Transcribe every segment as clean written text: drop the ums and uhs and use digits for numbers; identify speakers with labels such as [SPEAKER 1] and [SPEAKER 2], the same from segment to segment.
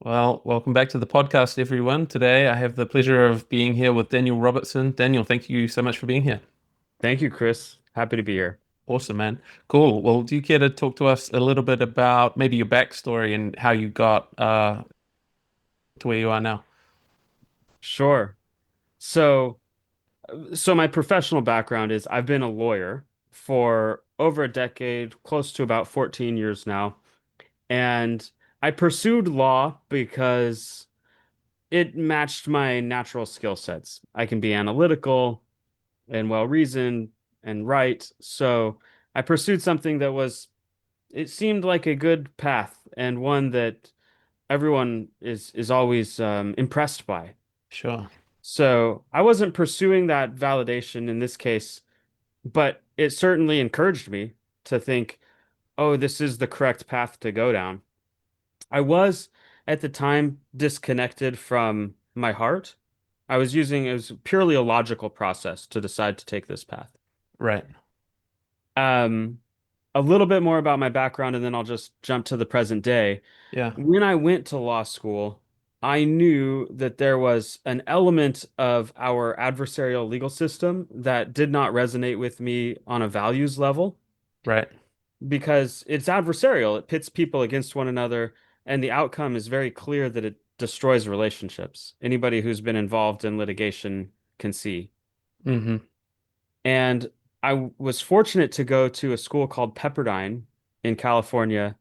[SPEAKER 1] Well, welcome back to the podcast, everyone. Today, I have the pleasure of being here with Daniel Robertson. Daniel, thank you so much for being here.
[SPEAKER 2] Thank you, Chris. Happy to be here.
[SPEAKER 1] Awesome, man. Cool. Well, do you care to talk to us a little bit about maybe your backstory and how you got to where you are now?
[SPEAKER 2] Sure. So, so my professional background is I've been a lawyer for over a decade, close to about 14 years now. And I pursued law because it matched my natural skill sets. I can be analytical and well-reasoned and right. So I pursued something it seemed like a good path and one that everyone is always impressed by.
[SPEAKER 1] Sure.
[SPEAKER 2] So I wasn't pursuing that validation in this case, but it certainly encouraged me to think, oh, this is the correct path to go down. I was at the time disconnected from my heart. It was purely a logical process to decide to take this path.
[SPEAKER 1] Right.
[SPEAKER 2] Um, a little bit more about my background, and then I'll just jump to the present day.
[SPEAKER 1] Yeah.
[SPEAKER 2] When I went to law school, I knew that there was an element of our adversarial legal system that did not resonate with me on a values level
[SPEAKER 1] Right.
[SPEAKER 2] because it's adversarial. It pits people against one another, and the outcome is very clear that it destroys relationships. Anybody who's been involved in litigation can see.
[SPEAKER 1] Hmm.
[SPEAKER 2] And I was fortunate to go to a school called Pepperdine in California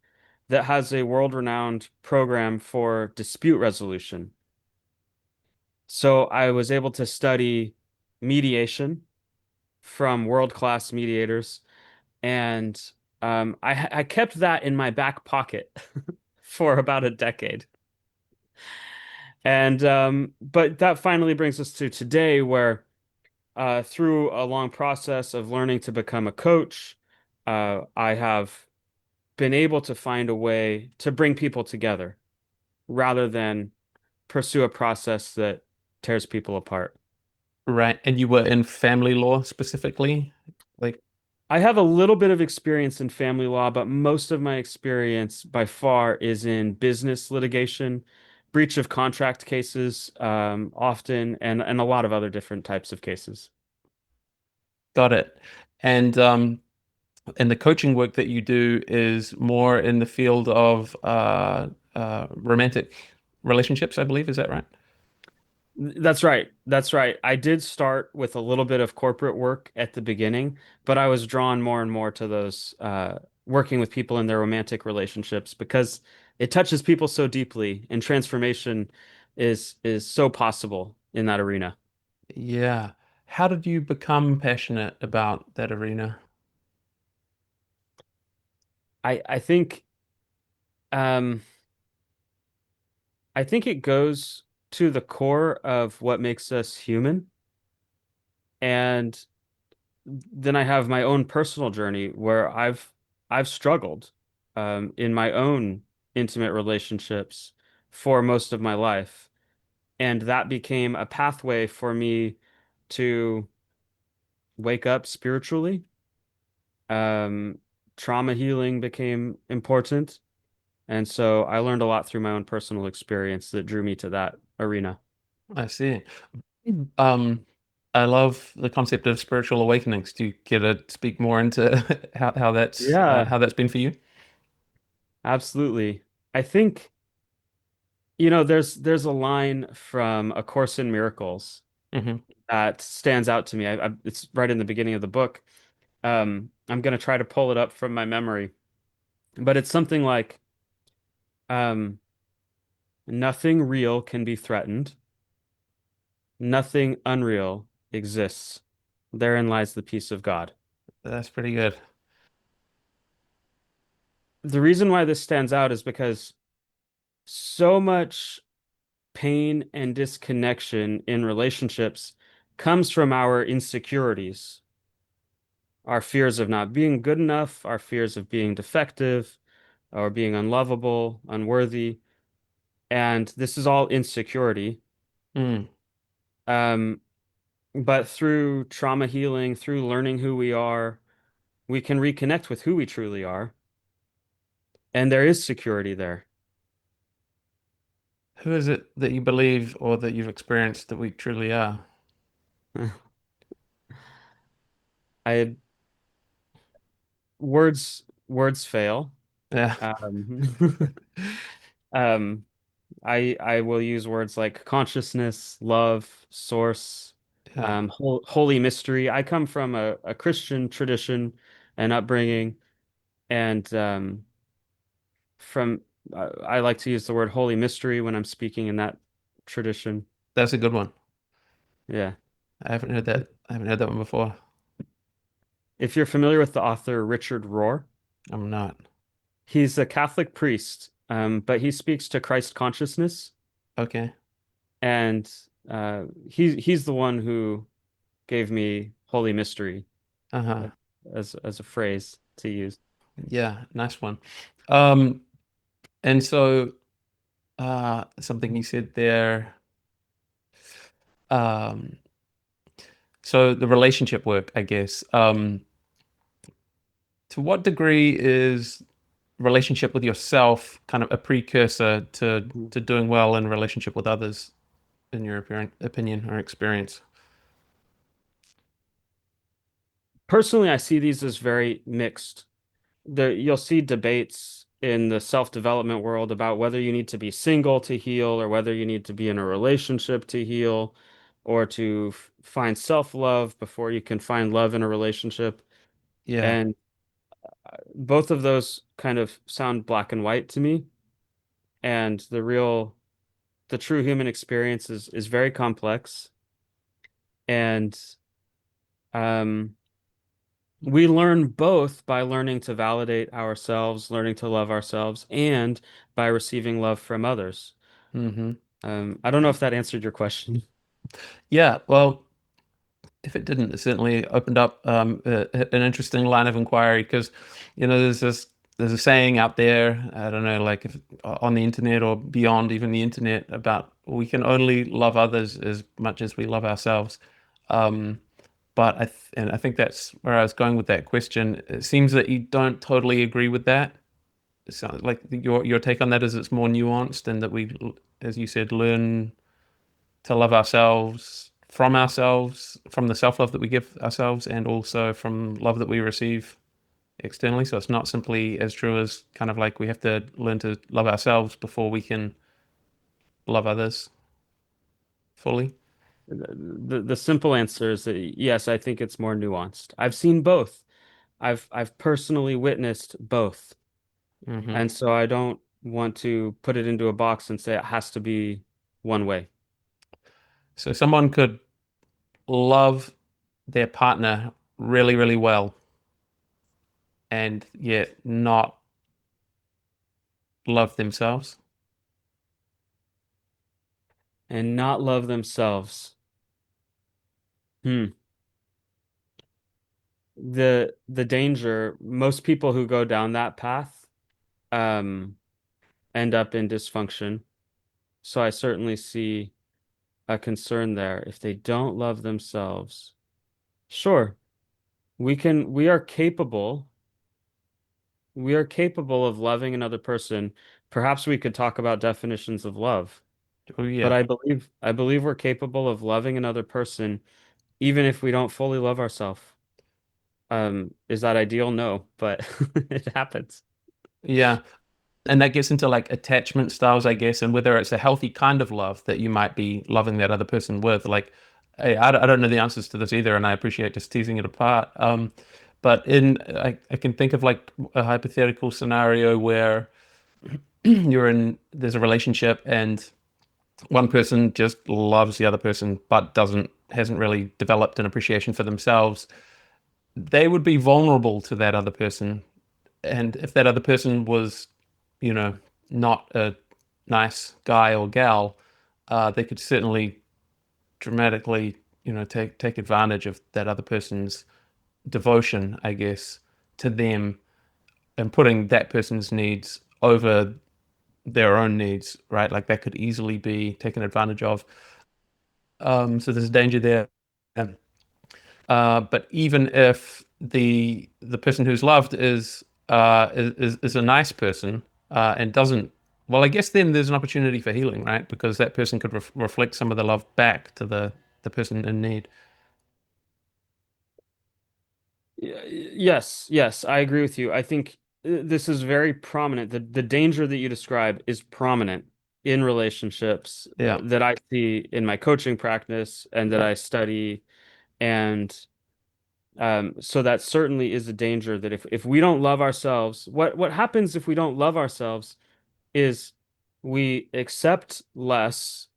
[SPEAKER 2] that has a world-renowned program for dispute resolution. So I was able to study mediation from world-class mediators, and I kept that in my back pocket for about a decade. And but that finally brings us to today, where through a long process of learning to become a coach, I have been able to find a way to bring people together rather than pursue a process that tears people apart.
[SPEAKER 1] Right. And you were in family law specifically? Like,
[SPEAKER 2] I have a little bit of experience in family law, but most of my experience by far is in business litigation, breach of contract cases, often, and a lot of other different types of cases.
[SPEAKER 1] got it. And the coaching work that you do is more in the field of romantic relationships, I believe. Is that right?
[SPEAKER 2] That's right. That's right. I did start with a little bit of corporate work at the beginning, but I was drawn more and more to those working with people in their romantic relationships because it touches people so deeply, and transformation is so possible in that arena.
[SPEAKER 1] Yeah. How did you become passionate about that arena?
[SPEAKER 2] I think um I think it goes to the core of what makes us human. And then I have my own personal journey where I've struggled in my own intimate relationships for most of my life, and that became a pathway for me to wake up spiritually. Um, Trauma healing became important, and so I learned a lot through my own personal experience that drew me to that arena.
[SPEAKER 1] I see. Um, I love the concept of spiritual awakenings. Do you care to speak more into
[SPEAKER 2] Yeah,
[SPEAKER 1] how that's been for you?
[SPEAKER 2] absolutely. I think, there's a line from A Course in Miracles
[SPEAKER 1] Hmm.
[SPEAKER 2] that stands out to me. It's right in the beginning of the book. I'm gonna try to pull it up from my memory, but it's something like, um, "Nothing real can be threatened. Nothing unreal exists. Therein lies the peace of God."
[SPEAKER 1] That's pretty good.
[SPEAKER 2] The reason why this stands out is because so much pain and disconnection in relationships comes from our insecurities, our fears of not being good enough, our fears of being defective or being unlovable, unworthy. And this is all insecurity.
[SPEAKER 1] Mm,
[SPEAKER 2] Um, but through trauma healing, through learning who we are, we can reconnect with who we truly are. And there is security there.
[SPEAKER 1] Who is it that you believe or that you've experienced that we truly are?
[SPEAKER 2] I words fail.
[SPEAKER 1] Yeah.
[SPEAKER 2] Um, um, I will use words like consciousness, love, source,
[SPEAKER 1] Yeah.
[SPEAKER 2] holy mystery. I come from a Christian tradition and upbringing, and from I like to use the word holy mystery when I'm speaking in that tradition.
[SPEAKER 1] That's a good one.
[SPEAKER 2] Yeah.
[SPEAKER 1] I haven't heard that. I haven't heard that one before.
[SPEAKER 2] If you're familiar with the author Richard Rohr,
[SPEAKER 1] I'm not.
[SPEAKER 2] he's a Catholic priest, but he speaks to Christ consciousness,
[SPEAKER 1] Okay.
[SPEAKER 2] and he's the one who gave me holy mystery
[SPEAKER 1] Uh-huh.
[SPEAKER 2] as a phrase to use.
[SPEAKER 1] Yeah, nice one. Um, and so something you said there, um, so the relationship work, I guess. To what degree is relationship with yourself kind of a precursor to doing well in relationship with others, in your opinion or experience?
[SPEAKER 2] Personally, I see these as very mixed. You'll see debates in the self-development world about whether you need to be single to heal or whether you need to be in a relationship to heal or to find self-love before you can find love in a relationship.
[SPEAKER 1] Yeah.
[SPEAKER 2] And both of those kind of sound black and white to me. And the true human experience is very complex. And um, we learn both by learning to validate ourselves, learning to love ourselves, and by receiving love from others.
[SPEAKER 1] Hmm.
[SPEAKER 2] I don't know if that answered your question.
[SPEAKER 1] Yeah. Well, if it didn't, it certainly opened up an interesting line of inquiry because, there's a saying out there, I don't know, like if on the internet or beyond even the internet about we can only love others as much as we love ourselves. Um, but I think that's where I was going with that question. It seems that you don't totally agree with that. It sounds like your take on that is it's more nuanced and that we, as you said, learn to love ourselves, from the self-love that we give ourselves, and also from love that we receive externally. So it's not simply as true as kind of like we have to learn to love ourselves before we can love others fully.
[SPEAKER 2] The simple answer is that yes, I think it's more nuanced. I've seen both. I've personally witnessed both.
[SPEAKER 1] Hmm.
[SPEAKER 2] And so I don't want to put it into a box and say it has to be one way.
[SPEAKER 1] So someone could love their partner really, really well and yet not love themselves.
[SPEAKER 2] And not love themselves. Hmm. The danger, most people who go down that path um end up in dysfunction. So I certainly see a concern there. If they don't love themselves, sure, we are capable of loving another person. Perhaps we could talk about definitions of love,
[SPEAKER 1] Oh
[SPEAKER 2] but
[SPEAKER 1] yeah.
[SPEAKER 2] I believe we're capable of loving another person even if we don't fully love ourselves. Is that ideal? No, but it happens.
[SPEAKER 1] Yeah. And that gets into like attachment styles, I guess, and whether it's a healthy kind of love that you might be loving that other person with. Like, hey, I don't know the answers to this either, and I appreciate just teasing it apart. But I can think of like a hypothetical scenario where there's a relationship and one person just loves the other person, but hasn't really developed an appreciation for themselves. They would be vulnerable to that other person, and if that other person was, you know, not a nice guy or gal, they could certainly dramatically, take advantage of that other person's devotion, I guess, to them and putting that person's needs over their own needs, right? Like that could easily be taken advantage of. So there's danger there. Um, but even if the person who's loved is a nice person and doesn't Well, I guess then there's an opportunity for healing, right? Because that person could reflect some of the love back to the person in need.
[SPEAKER 2] Yes, yes, I agree with you. I think this is very prominent. The danger that you describe is prominent in relationships
[SPEAKER 1] Yeah,
[SPEAKER 2] that I see in my coaching practice and that
[SPEAKER 1] yeah,
[SPEAKER 2] I study. And so that certainly is a danger that if we don't love ourselves, what happens if we don't love ourselves is we accept less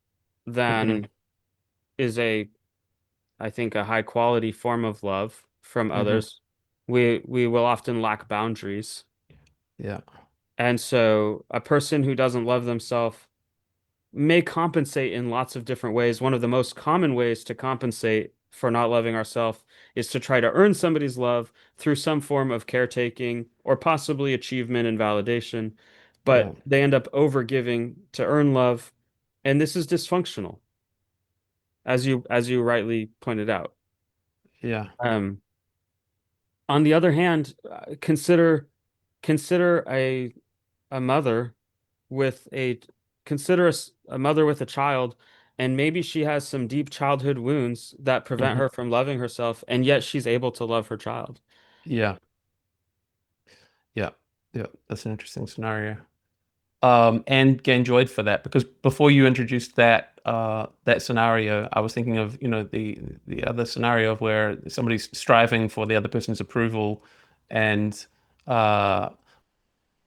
[SPEAKER 1] hmm
[SPEAKER 2] than is I think, a high quality form of love from
[SPEAKER 1] hmm
[SPEAKER 2] others. We will often lack boundaries.
[SPEAKER 1] yeah,
[SPEAKER 2] And so a person who doesn't love themselves may compensate in lots of different ways. One of the most common ways to compensate for not loving ourselves is to try to earn somebody's love through some form of caretaking or possibly achievement and validation.
[SPEAKER 1] yeah,
[SPEAKER 2] But they end up overgiving to earn love, and this is dysfunctional, as you rightly pointed out.
[SPEAKER 1] yeah,
[SPEAKER 2] Um, on the other hand, consider a mother with a consider a mother with a child, and maybe she has some deep childhood wounds that prevent
[SPEAKER 1] hmm
[SPEAKER 2] her from loving herself, and yet she's able to love her child.
[SPEAKER 1] yeah, yeah, yeah. That's an interesting scenario. And get enjoyed for that because before you introduced that scenario, I was thinking of, the other scenario of where somebody's striving for the other person's approval, and uh,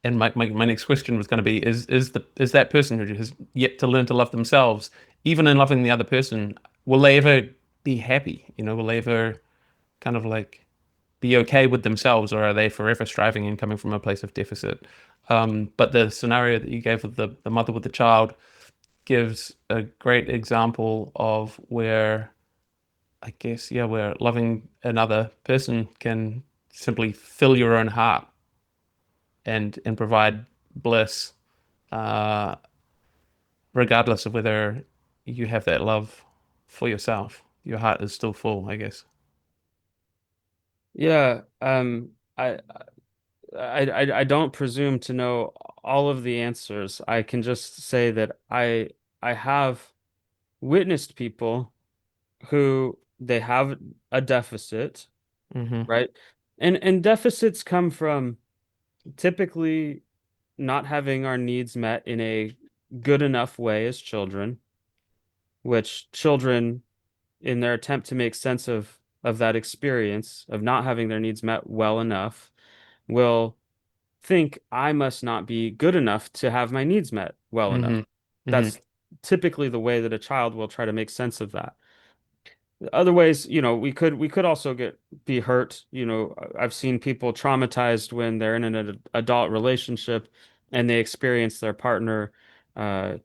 [SPEAKER 1] my next question was going to be, is that person who has yet to learn to love themselves, even in loving the other person, will they ever be happy? Will they ever kind of like be okay with themselves, or are they forever striving and coming from a place of deficit? But the scenario that you gave with the mother with the child gives a great example of where, I guess, yeah, where loving another person can simply fill your own heart and provide bliss, uh, regardless of whether you have that love for yourself. Your heart is still full, I guess.
[SPEAKER 2] Yeah, I don't presume to know all of the answers. I can just say that I have witnessed people who they have a deficit,
[SPEAKER 1] hmm
[SPEAKER 2] right? And deficits come from typically not having our needs met in a good enough way as children, which children, in their attempt to make sense of that experience of not having their needs met well enough, will think I must not be good enough to have my needs met well enough.
[SPEAKER 1] hmm hmm
[SPEAKER 2] That's typically the way that a child will try to make sense of that. Other ways, we could also be hurt. I've seen people traumatized when they're in an adult relationship and they experience their partner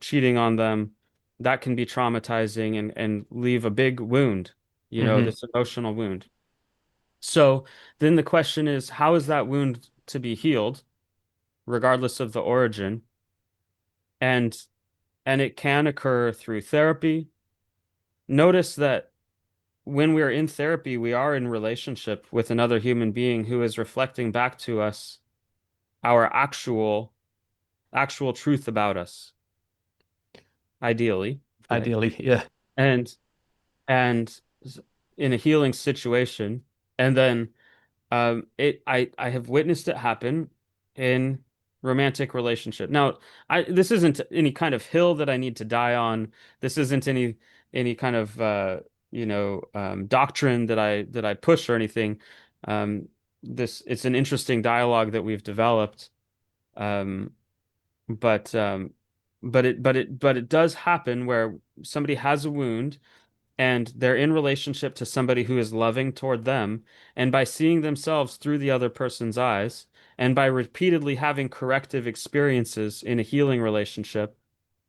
[SPEAKER 2] cheating on them. That can be traumatizing and leave a big wound,
[SPEAKER 1] hmm
[SPEAKER 2] this emotional wound. So then the question is, how is that wound to be healed, regardless of the origin? And and it can occur through therapy. Notice that when we're in therapy, we are in relationship with another human being who is reflecting back to us our actual truth about us, ideally, right?
[SPEAKER 1] Ideally, yeah.
[SPEAKER 2] And and in a healing situation, and then I have witnessed it happen in romantic relationship. Now, this isn't any kind of hill that I need to die on. This isn't any kind of doctrine that I push or anything. Um, this it's an interesting dialogue that we've developed. Um, but it does happen where somebody has a wound and they're in relationship to somebody who is loving toward them, and by seeing themselves through the other person's eyes, and by repeatedly having corrective experiences in a healing relationship,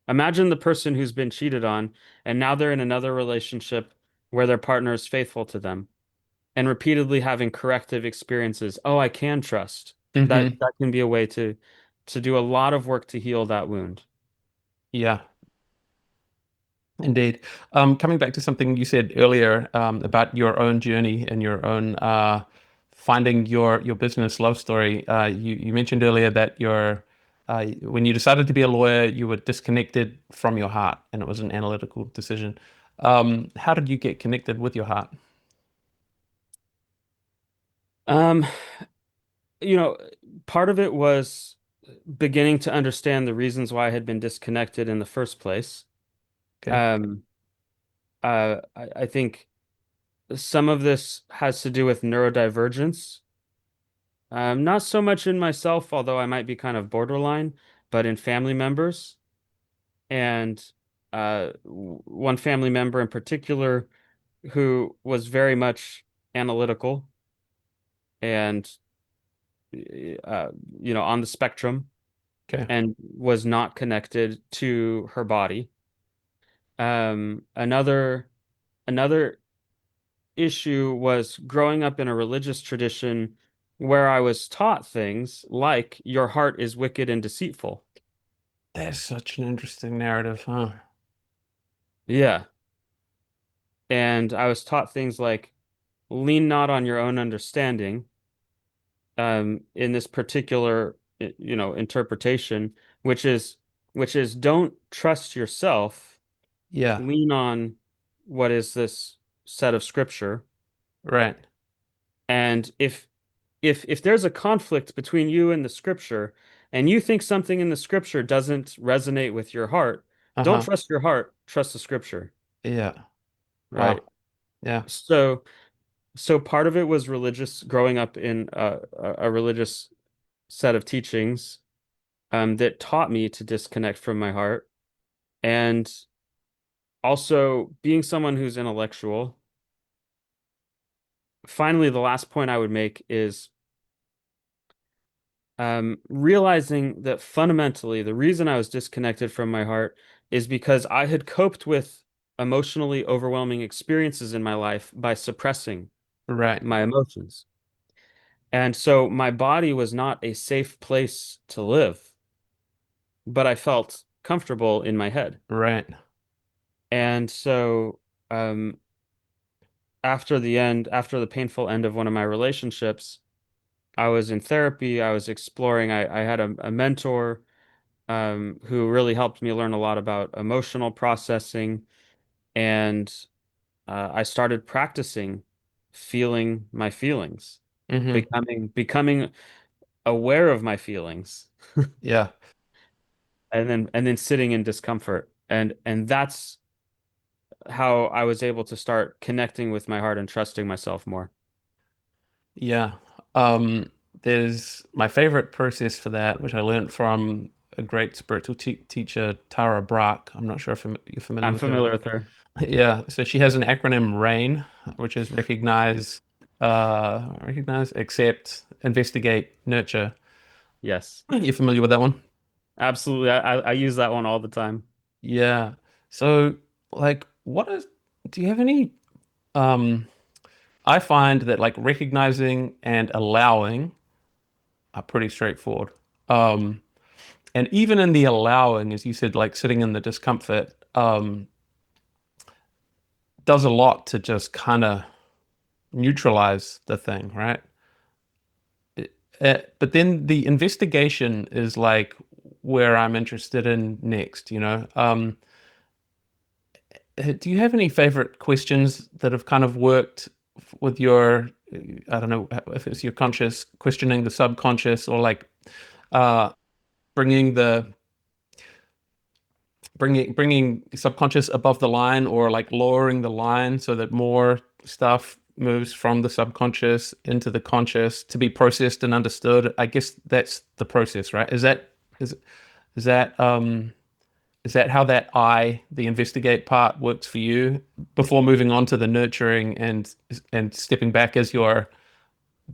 [SPEAKER 2] imagine the person who's been cheated on, and now they're in another relationship where their partner is faithful to them, and repeatedly having corrective experiences. Oh, I can trust. That
[SPEAKER 1] hmm
[SPEAKER 2] that can be a way to do a lot of work to heal that wound.
[SPEAKER 1] Yeah. Indeed. Coming back to something you said earlier, about your own journey and your own, finding your business love story. You mentioned earlier that your when you decided to be a lawyer, you were disconnected from your heart, and it was an analytical decision. How did you get connected with your heart?
[SPEAKER 2] Um, you know, part of it was beginning to understand the reasons why I had been disconnected in the first place.
[SPEAKER 1] Okay.
[SPEAKER 2] Um, I think some of this has to do with neurodivergence. Not so much in myself, although I might be kind of borderline, but in family members. And one family member in particular who was very much analytical and, uh, on the spectrum
[SPEAKER 1] Okay.
[SPEAKER 2] and was not connected to her body. Another issue was growing up in a religious tradition where I was taught things like your heart is wicked and deceitful.
[SPEAKER 1] That's such an interesting narrative, huh?
[SPEAKER 2] Yeah. And I was taught things like lean not on your own understanding, in this particular, interpretation, which is which is don't trust yourself,
[SPEAKER 1] Yeah.
[SPEAKER 2] lean on what is this set of scripture.
[SPEAKER 1] Right.
[SPEAKER 2] And if there's a conflict between you and the scripture, and you think something in the scripture doesn't resonate with your heart, don't
[SPEAKER 1] Uh-huh.
[SPEAKER 2] trust your heart, trust the scripture,
[SPEAKER 1] Yeah.
[SPEAKER 2] right?
[SPEAKER 1] Wow. Yeah.
[SPEAKER 2] So part of it was religious, growing up in a religious set of teachings, that taught me to disconnect from my heart, and also being someone who's intellectual. Finally, the last point I would make is, realizing that fundamentally the reason I was disconnected from my heart is because I had coped with emotionally overwhelming experiences in my life by suppressing
[SPEAKER 1] Right.
[SPEAKER 2] my emotions. And so my body was not a safe place to live, but I felt comfortable in my head.
[SPEAKER 1] Right.
[SPEAKER 2] And so, um, after the painful end of one of my relationships, I was in therapy. I was exploring. I had a mentor, who really helped me learn a lot about emotional processing, and I started practicing feeling my feelings,
[SPEAKER 1] Mm-hmm.
[SPEAKER 2] becoming aware of my feelings,
[SPEAKER 1] Yeah.
[SPEAKER 2] and then sitting in discomfort, and that's how I was able to start connecting with my heart and trusting myself more.
[SPEAKER 1] Yeah. Um, there's my favorite process for that, which I learned from a great spiritual teacher, Tara Brach. I'm not sure if you're familiar
[SPEAKER 2] I'm
[SPEAKER 1] with her.
[SPEAKER 2] familiar with her.
[SPEAKER 1] Yeah. So she has an acronym RAIN, which is recognize, accept, investigate, nurture.
[SPEAKER 2] Yes,
[SPEAKER 1] You familiar with that one?
[SPEAKER 2] absolutely. I use that one all the time.
[SPEAKER 1] Yeah. So, like, do you have any, um, I find that like recognizing and allowing are pretty straightforward. Um, and even in the allowing, as you said, like sitting in the discomfort, does a lot to just kind of neutralize the thing, right? But then the investigation is like where I'm interested in next, you know? Do you have any favorite questions that have kind of worked with your, I don't know if it's your conscious questioning the subconscious or like uh, bringing the bringing subconscious above the line or like lowering the line so that more stuff moves from the subconscious into the conscious to be processed and understood. I guess that's the process, right? Is is that is that how the investigate part works for you before moving on to the nurturing and stepping back as your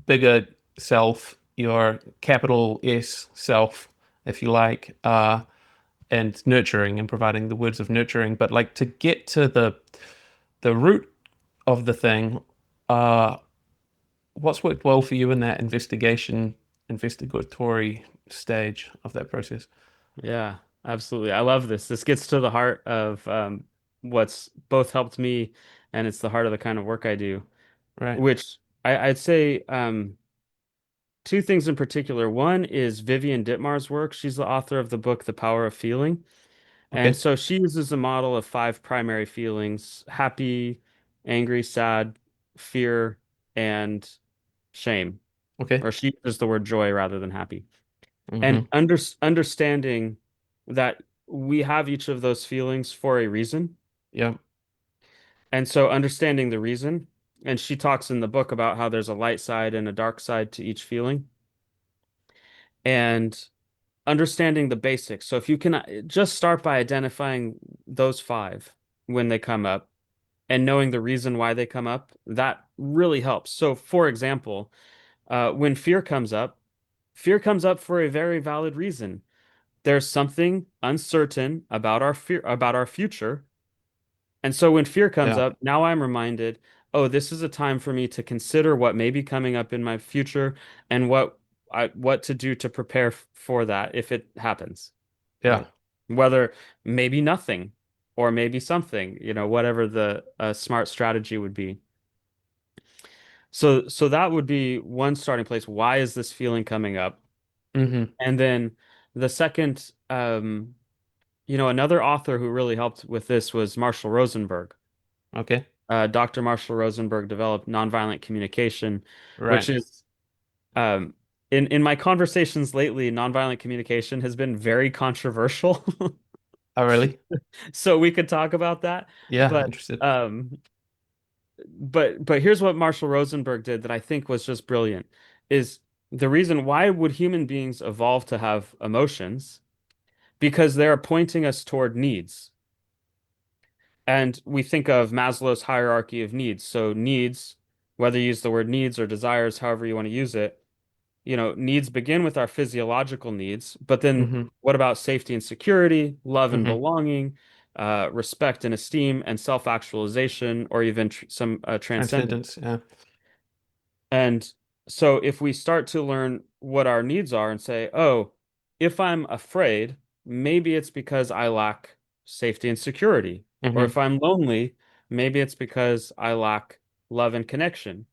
[SPEAKER 1] bigger self, your capital S self, if you like, and nurturing and providing the words of nurturing. But like to get to the root of the thing, uh, what's worked well for you in that investigatory stage of that process?
[SPEAKER 2] Yeah, absolutely. I love this. This gets to the heart of, what's both helped me, and it's the heart of the kind of work I do,
[SPEAKER 1] Right.
[SPEAKER 2] which I'd say, two things in particular. One is Vivian Dittmar's work. She's the author of the book The Power of Feeling. And
[SPEAKER 1] Okay.
[SPEAKER 2] so she uses a model of five primary feelings: happy, angry, sad, fear, and shame.
[SPEAKER 1] Okay.
[SPEAKER 2] Or she uses the word joy rather than happy. And
[SPEAKER 1] Mm-hmm.
[SPEAKER 2] understanding that we have each of those feelings for a reason.
[SPEAKER 1] Yeah.
[SPEAKER 2] And so understanding the reason, and she talks in the book about how there's a light side and a dark side to each feeling, and understanding the basics. So if you can just start by identifying those five when they come up and knowing the reason why they come up, that really helps. So for example, when fear comes up for a very valid reason. There's something uncertain about our fear, about our future. And so when fear comes
[SPEAKER 1] Yeah.
[SPEAKER 2] up, now I'm reminded, oh, this is a time for me to consider what may be coming up in my future and what to do to prepare for that if it happens,
[SPEAKER 1] Yeah.
[SPEAKER 2] right? Whether maybe nothing or maybe something, whatever the smart strategy would be. So that would be one starting place. Why is this feeling coming up?
[SPEAKER 1] Mm-hmm.
[SPEAKER 2] And then the second, another author who really helped with this was Marshall Rosenberg.
[SPEAKER 1] Okay.
[SPEAKER 2] Dr. Marshall Rosenberg developed nonviolent communication, which
[SPEAKER 1] Right.
[SPEAKER 2] is um, in my conversations lately, nonviolent communication has been very controversial.
[SPEAKER 1] Oh, really?
[SPEAKER 2] So we could talk about that,
[SPEAKER 1] Yeah.
[SPEAKER 2] but
[SPEAKER 1] Interested.
[SPEAKER 2] um, but here's what Marshall Rosenberg did that I think was just brilliant: is the reason why would human beings evolve to have emotions? Because they're pointing us toward needs. And we think of Maslow's hierarchy of needs. So needs, whether you use the word needs or desires, however you want to use it, needs begin with our physiological needs, but then
[SPEAKER 1] Mm-hmm.
[SPEAKER 2] what about safety and security, love and
[SPEAKER 1] Mm-hmm.
[SPEAKER 2] belonging, respect and esteem, and self-actualization, or even some transcendence?
[SPEAKER 1] Transcendence. Yeah.
[SPEAKER 2] And so if we start to learn what our needs are and say, oh, if I'm afraid, maybe it's because I lack safety and security. Or
[SPEAKER 1] Mm-hmm.
[SPEAKER 2] if I'm lonely, maybe it's because I lack love and connection.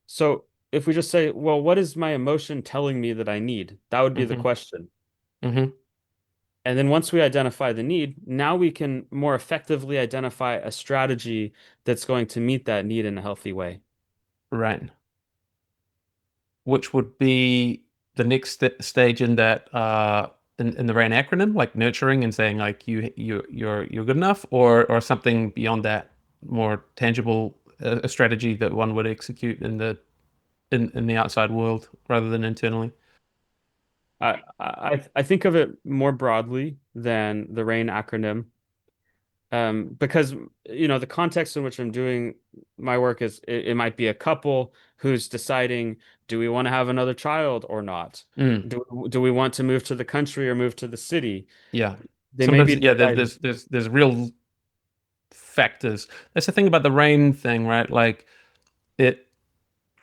[SPEAKER 2] So if we just say, well, what is my emotion telling me that I need? That would be the
[SPEAKER 1] Mm-hmm.
[SPEAKER 2] question.
[SPEAKER 1] Mm-hmm.
[SPEAKER 2] And then once we identify the need, now we can more effectively identify a strategy that's going to meet that need in a healthy way.
[SPEAKER 1] Right. Which would be the next stage in that in the RAIN acronym, like nurturing and saying like you're good enough, or something beyond that, more tangible, a strategy that one would execute in the outside world rather than internally.
[SPEAKER 2] I think of it more broadly than the RAIN acronym, because the context in which I'm doing my work is it might be a couple who's deciding, do we want to have another child or not?
[SPEAKER 1] Mm,
[SPEAKER 2] Do we want to move to the country or move to the city?
[SPEAKER 1] yeah.
[SPEAKER 2] They may
[SPEAKER 1] Sometimes,
[SPEAKER 2] be
[SPEAKER 1] yeah,
[SPEAKER 2] deciding.
[SPEAKER 1] there's real factors. That's the thing about the RAIN thing, right? Like it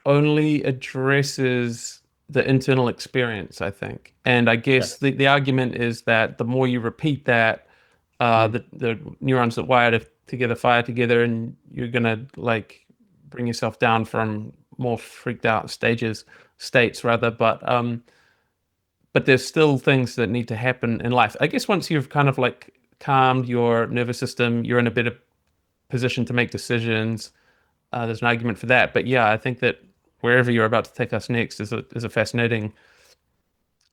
[SPEAKER 1] only addresses the internal experience, I think. And I guess
[SPEAKER 2] Yes.
[SPEAKER 1] the argument is that the more you repeat that,
[SPEAKER 2] Mm.
[SPEAKER 1] the neurons that together fire together, and you're gonna like bring yourself down from more freaked out states rather. But there's still things that need to happen in life. I guess once you've kind of like calmed your nervous system, you're in a better position to make decisions. There's an argument for that. But yeah, I think that wherever you're about to take us next is a fascinating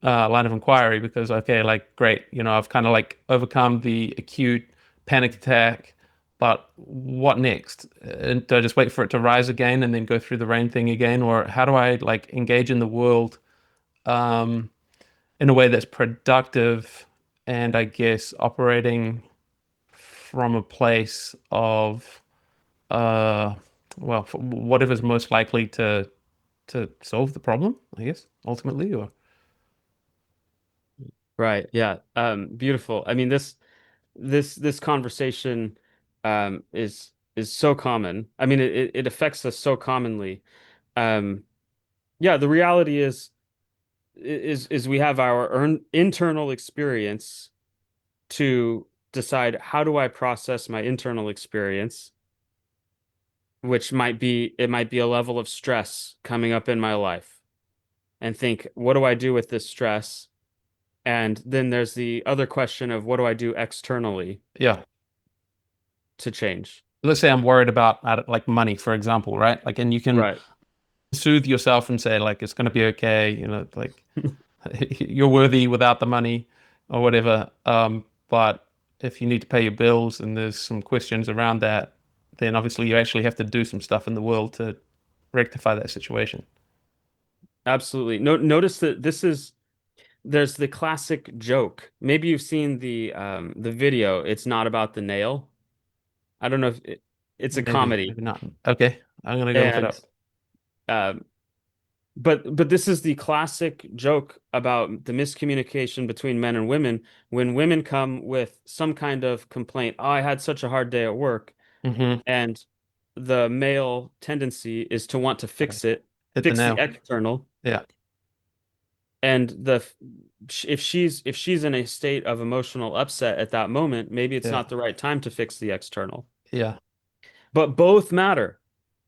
[SPEAKER 1] line of inquiry because okay, like great, I've kind of like overcome the acute panic attack, but what next? And do I just wait for it to rise again and then go through the rain thing again, or how do I like engage in the world um, in a way that's productive and I guess operating from a place of uh, well, whatever's most likely to solve the problem, I guess, ultimately, or
[SPEAKER 2] Right. Yeah. Beautiful. I mean, this conversation is so common. I mean, it affects us so commonly. Um, yeah, the reality is we have our internal experience to decide, how do I process my internal experience, which might be a level of stress coming up in my life. and think, what do I do with this stress? And then there's the other question of what do I do externally
[SPEAKER 1] Yeah.
[SPEAKER 2] to change?
[SPEAKER 1] Let's say I'm worried about like money, for example, right? Like, and you can
[SPEAKER 2] Right.
[SPEAKER 1] soothe yourself and say like it's going to be okay, like you're worthy without the money or whatever. But if you need to pay your bills and there's some questions around that, then obviously you actually have to do some stuff in the world to rectify that situation.
[SPEAKER 2] Absolutely. No, notice that there's the classic joke. Maybe you've seen the video. It's not about the nail. I don't know if it's a
[SPEAKER 1] Maybe,
[SPEAKER 2] comedy.
[SPEAKER 1] maybe not. Okay, I'm gonna go look it
[SPEAKER 2] And
[SPEAKER 1] up.
[SPEAKER 2] um but this is the classic joke about the miscommunication between men and women when women come with some kind of complaint. Oh, I had such a hard day at work,
[SPEAKER 1] Hmm.
[SPEAKER 2] and the male tendency is to want to fix it,
[SPEAKER 1] Hit the
[SPEAKER 2] fix the
[SPEAKER 1] nail.
[SPEAKER 2] external,
[SPEAKER 1] Yeah,
[SPEAKER 2] and the if she's in a state of emotional upset at that moment, maybe it's
[SPEAKER 1] yeah,
[SPEAKER 2] not the right time to fix the external.
[SPEAKER 1] yeah,
[SPEAKER 2] But both matter.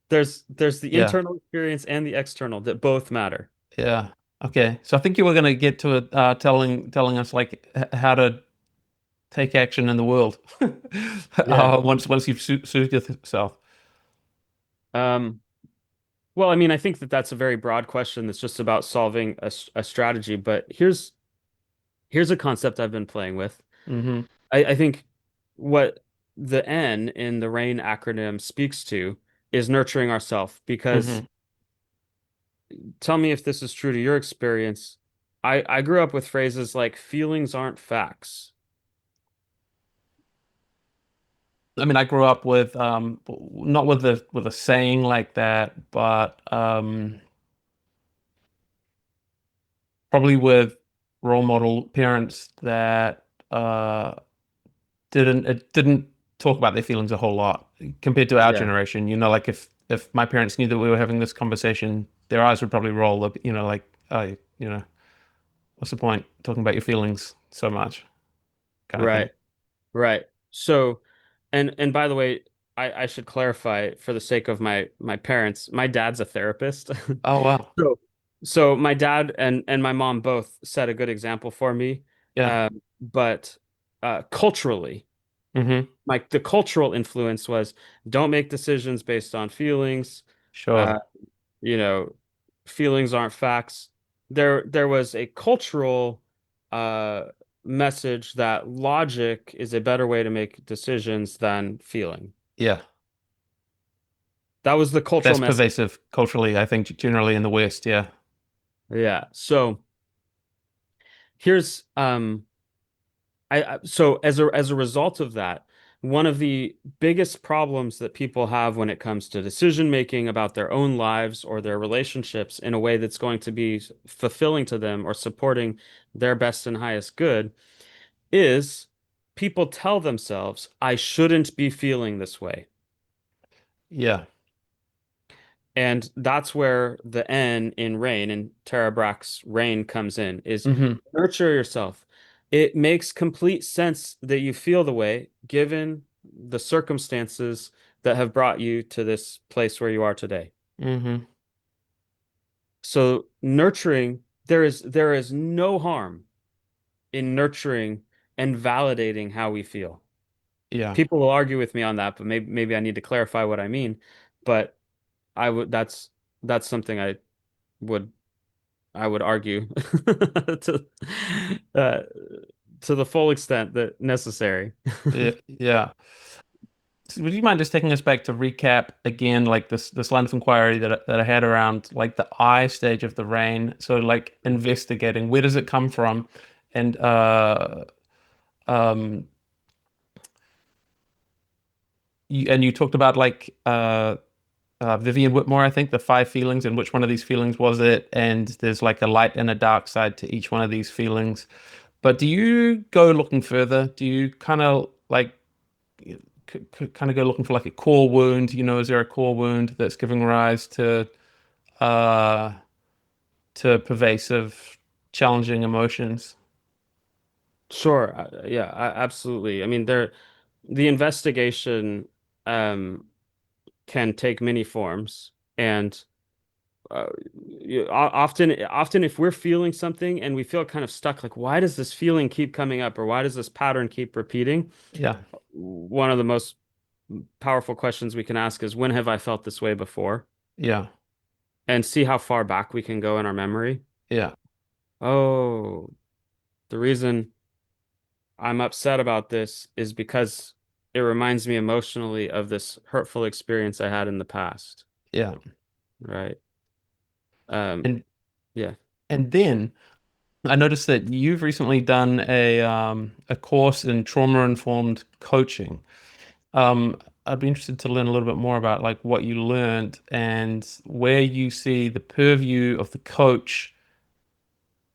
[SPEAKER 2] There's the
[SPEAKER 1] yeah,
[SPEAKER 2] internal experience and the external that both matter.
[SPEAKER 1] yeah. Okay, so I think you were gonna get to it, telling us like how to take action in the world.
[SPEAKER 2] Yeah.
[SPEAKER 1] Once you've soothed yourself.
[SPEAKER 2] Um, well, I mean, I think that that's a very broad question that's just about solving a strategy, but here's a concept I've been playing with.
[SPEAKER 1] Hmm.
[SPEAKER 2] I think what the N in the RAIN acronym speaks to is nurturing ourselves because
[SPEAKER 1] Hmm.
[SPEAKER 2] tell me if this is true to your experience. I grew up with phrases like feelings aren't facts.
[SPEAKER 1] I mean, I grew up with not with a saying like that, but probably with role model parents that didn't talk about their feelings a whole lot compared to our
[SPEAKER 2] Yeah,
[SPEAKER 1] generation. Like if my parents knew that we were having this conversation, their eyes would probably roll up, like, oh, what's the point talking about your feelings so much, kind of thing.
[SPEAKER 2] right, right. So, and by the way, I should clarify for the sake of my parents, my dad's a therapist.
[SPEAKER 1] Oh wow.
[SPEAKER 2] So, so my dad and my mom both set a good example for me.
[SPEAKER 1] Yeah.
[SPEAKER 2] But culturally,
[SPEAKER 1] Hmm.
[SPEAKER 2] the cultural influence was don't make decisions based on feelings. Uh,
[SPEAKER 1] Sure.
[SPEAKER 2] you know, feelings aren't facts. There was a cultural uh message that logic is a better way to make decisions than feeling.
[SPEAKER 1] Yeah.
[SPEAKER 2] That was the cultural
[SPEAKER 1] That's
[SPEAKER 2] message.
[SPEAKER 1] pervasive culturally, I think, generally in the West. Yeah.
[SPEAKER 2] Yeah. So here's so as a result of that, one of the biggest problems that people have when it comes to decision making about their own lives or their relationships in a way that's going to be fulfilling to them or supporting their best and highest good is people tell themselves, I shouldn't be feeling this way.
[SPEAKER 1] Yeah.
[SPEAKER 2] And that's where the N in rain and Tara Brach's rain comes in is
[SPEAKER 1] Hmm.
[SPEAKER 2] nurture yourself. It makes complete sense that you feel the way given the circumstances that have brought you to this place where you are today.
[SPEAKER 1] Hmm.
[SPEAKER 2] So nurturing, there is no harm in nurturing and validating how we feel.
[SPEAKER 1] Yeah.
[SPEAKER 2] People will argue with me on that, but maybe I need to clarify what I mean. But I would that's something would I would argue to uh, to the full extent that necessary.
[SPEAKER 1] Yeah. Yeah. So would you mind just taking us back to recap again, like this line of inquiry that I had around like the I stage of the rain? So like investigating where does it come from, and um you talked about like Vivian Whitmore, I think, the five feelings, and which one of these feelings was it? And there's like a light and a dark side to each one of these feelings. But do you go looking further? Do you kind of like kind of go looking for like a core wound? Is there a core wound that's giving rise uh to pervasive, challenging emotions?
[SPEAKER 2] Sure, yeah, absolutely. I mean, the investigation um, can take many forms, and uh, often if we're feeling something and we feel kind of stuck, like why does this feeling keep coming up, or why does this pattern keep repeating?
[SPEAKER 1] Yeah.
[SPEAKER 2] One of the most powerful questions we can ask is, when have I felt this way before?
[SPEAKER 1] Yeah.
[SPEAKER 2] And see how far back we can go in our memory.
[SPEAKER 1] Yeah.
[SPEAKER 2] Oh, the reason I'm upset about this is because it reminds me emotionally of this hurtful experience I had in the past,
[SPEAKER 1] Yeah.
[SPEAKER 2] right? Um,
[SPEAKER 1] And
[SPEAKER 2] yeah.
[SPEAKER 1] and then I noticed that you've recently done a course in trauma-informed coaching. I'd be interested to learn a little bit more about like what you learned and where you see the purview of the coach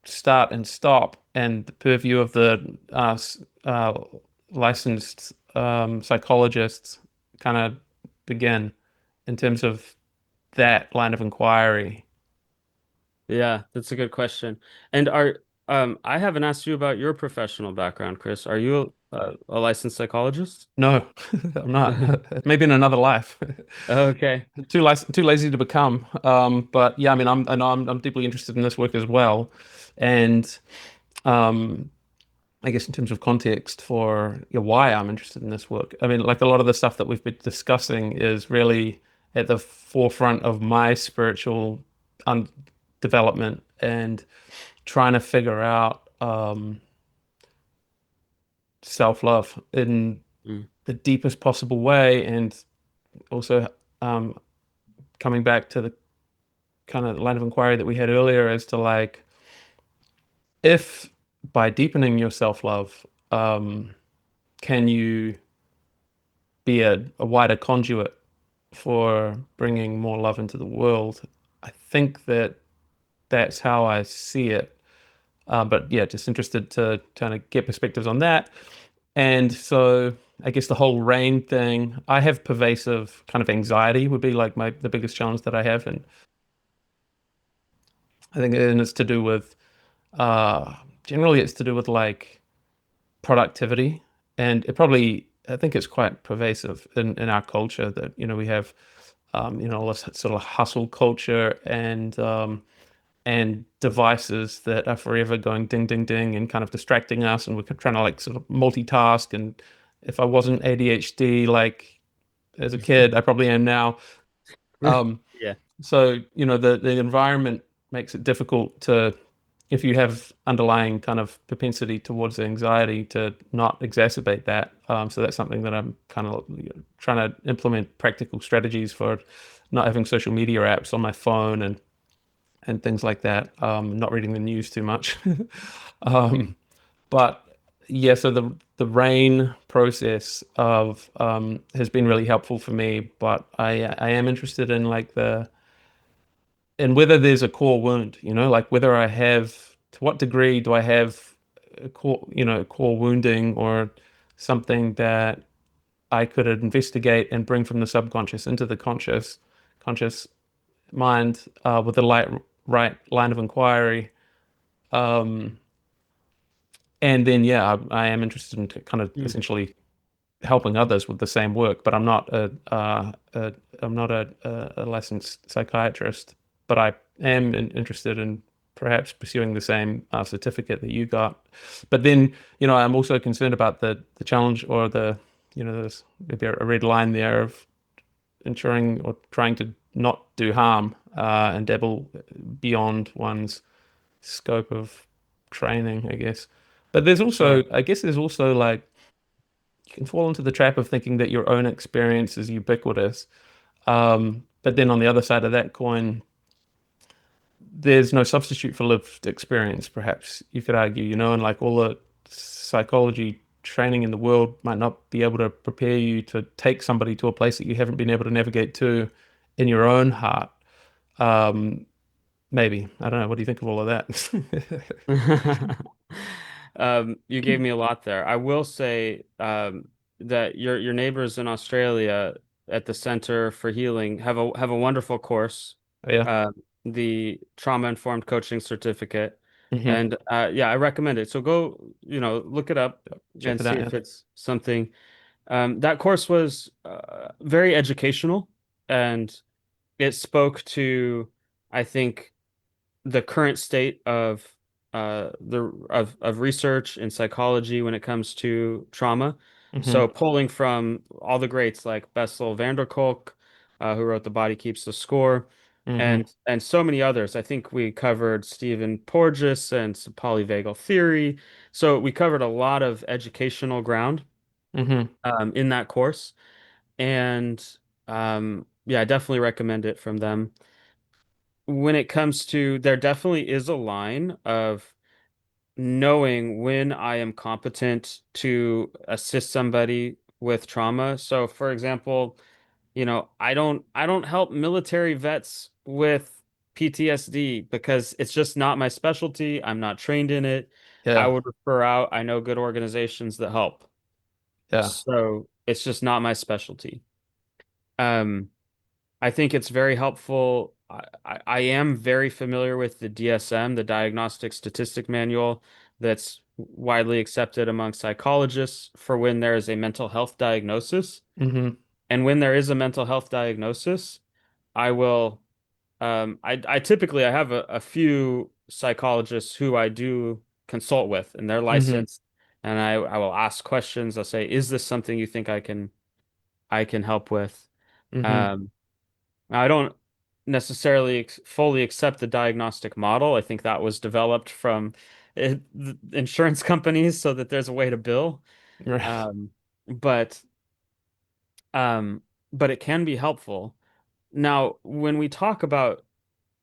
[SPEAKER 1] start and stop, and the purview of the licensed psychologists kind of begin in terms of that line of inquiry.
[SPEAKER 2] Yeah, that's a good question. And I haven't asked you about your professional background, Chris. Are you a licensed psychologist?
[SPEAKER 1] No, I'm not. Maybe in another life.
[SPEAKER 2] Okay.
[SPEAKER 1] Too lazy to become. But yeah, I mean, I know I'm deeply interested in this work as well, and um, I guess in terms of context for why I'm interested in this work. I mean, like a lot of the stuff that we've been discussing is really at the forefront of my spiritual un development and trying to figure out self-love in
[SPEAKER 2] Mm.
[SPEAKER 1] the deepest possible way, and also um, coming back to the kind of line of inquiry that we had earlier as to like if by deepening your self-love, can you be a wider conduit for bringing more love into the world? I think that that's how I see it. But yeah, just interested to kind of get perspectives on that. And so I guess the whole rain thing, I have pervasive kind of anxiety would be like the biggest challenge that I have. And I think and it's to do with uh generally it's to do with like productivity. And it probably I think it's quite pervasive in our culture that, we have all this sort of hustle culture and devices that are forever going ding, ding, ding and kind of distracting us. And we're trying to like sort of multitask. And if I wasn't ADHD, like as a kid, I probably am now. Um,
[SPEAKER 2] Yeah.
[SPEAKER 1] so, the environment makes it difficult to, if you have underlying kind of propensity towards anxiety, to not exacerbate that. So that's something that I'm kind of trying to implement practical strategies for not having social media apps on my phone and things like that. Not reading the news too much. um, but yeah, so the rain process of has been really helpful for me. But I am interested in like the and whether there's a core wound, like whether I have, to what degree do I have a core wounding or something that I could investigate and bring from the subconscious into the conscious mind with the right line of inquiry. Um, and then, yeah, I am interested in kind of
[SPEAKER 2] Mm.
[SPEAKER 1] essentially helping others with the same work, but I'm not a licensed psychiatrist, but I am interested in perhaps pursuing the same certificate that you got. But then, I'm also concerned about the challenge or there's maybe a red line there of ensuring or trying to not do harm and dabble beyond one's scope of training, I guess. But
[SPEAKER 2] Yeah.
[SPEAKER 1] I guess there's also like you can fall into the trap of thinking that your own experience is ubiquitous. But then on the other side of that coin, there's no substitute for lived experience, perhaps you could argue, and like all the psychology training in the world might not be able to prepare you to take somebody to a place that you haven't been able to navigate to in your own heart. Um, Maybe. I don't know. What do you think of all of that?
[SPEAKER 2] You gave me a lot there. I will say that your neighbors in Australia at the Center for Healing have a wonderful course,
[SPEAKER 1] Yeah.
[SPEAKER 2] uh, the Trauma Informed Coaching Certificate,
[SPEAKER 1] Hmm.
[SPEAKER 2] and yeah, I recommend it. So go, look it up
[SPEAKER 1] Check
[SPEAKER 2] and
[SPEAKER 1] it
[SPEAKER 2] see
[SPEAKER 1] out. Yeah.
[SPEAKER 2] if it's something. That course was very educational, and it spoke to I think the current state of research in psychology when it comes to trauma.
[SPEAKER 1] Hmm.
[SPEAKER 2] So pulling from all the greats like Bessel van der Kolk, who wrote The Body Keeps the Score,
[SPEAKER 1] Hmm.
[SPEAKER 2] and so many others. I think we covered Stephen Porges and some polyvagal theory. So we covered a lot of educational ground
[SPEAKER 1] Hmm.
[SPEAKER 2] in that course, and yeah, I definitely recommend it from them. When it comes to, there definitely is a line of knowing when I am competent to assist somebody with trauma. So, for example, I don't help military vets with PTSD because it's just not my specialty. I'm not trained in it. I
[SPEAKER 1] Yeah.
[SPEAKER 2] would refer out. I know good organizations that help.
[SPEAKER 1] Yeah.
[SPEAKER 2] So, it's just not my specialty. Um, I think it's very helpful. I am very familiar with the DSM, the Diagnostic Statistic Manual, that's widely accepted among psychologists for when there is a mental health diagnosis.
[SPEAKER 1] Hmm.
[SPEAKER 2] And when there is a mental health diagnosis, I will, I typically I have a few psychologists who I do consult with, and they're
[SPEAKER 1] Hmm.
[SPEAKER 2] licensed, and I will ask questions. I'll say, is this something you think I can help with?
[SPEAKER 1] Hmm.
[SPEAKER 2] Um, I don't necessarily fully accept the diagnostic model. I think that was developed from the insurance companies so that there's a way to bill.
[SPEAKER 1] Right.
[SPEAKER 2] Um, but um, but it can be helpful. Now, when we talk about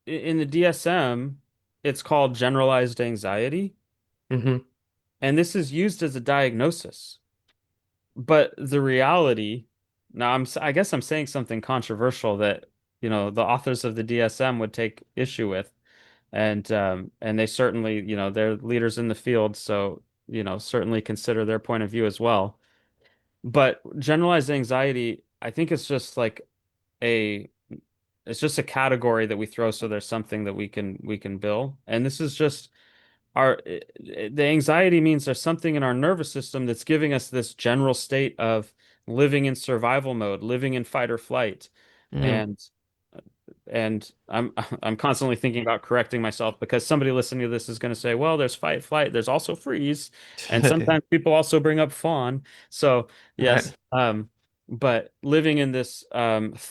[SPEAKER 2] in the DSM, it's called generalized anxiety,
[SPEAKER 1] Hmm.
[SPEAKER 2] and this is used as a diagnosis. But the reality, now I guess I'm saying something controversial that, the authors of the DSM would take issue with. And they certainly, they're leaders in the field, so certainly consider their point of view as well. But generalized anxiety, I think a it's just a category that we throw so there's something that we can bill. And this is just the anxiety means there's something in our nervous system that's giving us this general state of living in survival mode, living in fight or flight.
[SPEAKER 1] Hmm.
[SPEAKER 2] And and I'm constantly thinking about correcting myself because somebody listening to this is going to say, well, there's fight, flight, there's also freeze, and sometimes people also bring up fawn. So
[SPEAKER 1] Right.
[SPEAKER 2] yes, but living in this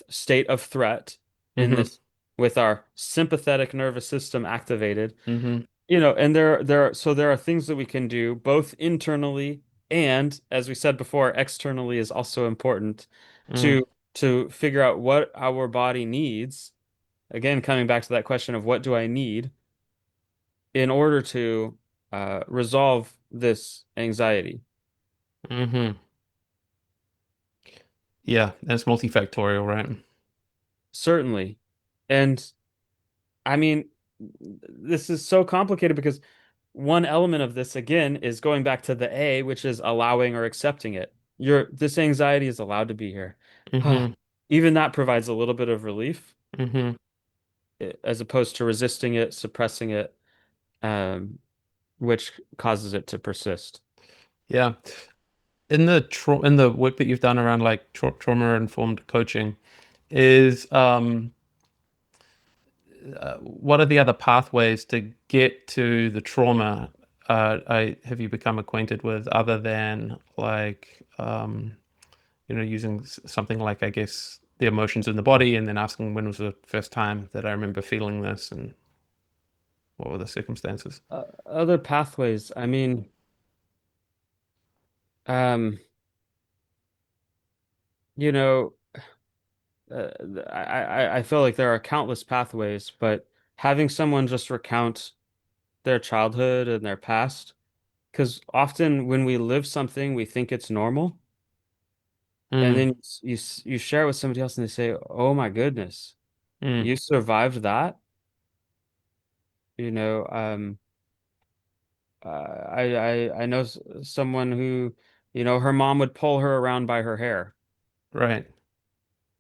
[SPEAKER 2] state of threat, in
[SPEAKER 1] Hmm.
[SPEAKER 2] this with our sympathetic nervous system activated,
[SPEAKER 1] Hmm.
[SPEAKER 2] and there are things that we can do both internally and, as we said before, externally is also important
[SPEAKER 1] Mm.
[SPEAKER 2] to figure out what our body needs. Again, coming back to that question of what do I need in order to resolve this anxiety?
[SPEAKER 1] Hmm. Yeah, that's multifactorial, right?
[SPEAKER 2] Certainly. And I mean, this is so complicated because one element of this, again, is going back to the A, which is allowing or accepting it. This anxiety is allowed to be here.
[SPEAKER 1] Hmm.
[SPEAKER 2] Even that provides a little bit of relief
[SPEAKER 1] Hmm.
[SPEAKER 2] as opposed to resisting it, suppressing it, um, which causes it to persist.
[SPEAKER 1] Yeah. In the work that you've done around like trauma informed coaching, is what are the other pathways to get to the trauma? I have you become acquainted with other than like using something like I guess the emotions in the body and then asking when was the first time that I remember feeling this and what were the circumstances?
[SPEAKER 2] Other pathways, I mean, um, you know, uh, I feel like there are countless pathways, but having someone just recount their childhood and their past, because often when we live something, we think it's normal, and
[SPEAKER 1] Mm,
[SPEAKER 2] then you share it with somebody else, and they say, "Oh my goodness,
[SPEAKER 1] mm,
[SPEAKER 2] you survived that?" You know, I know someone who, her mom would pull her around by her hair,
[SPEAKER 1] right.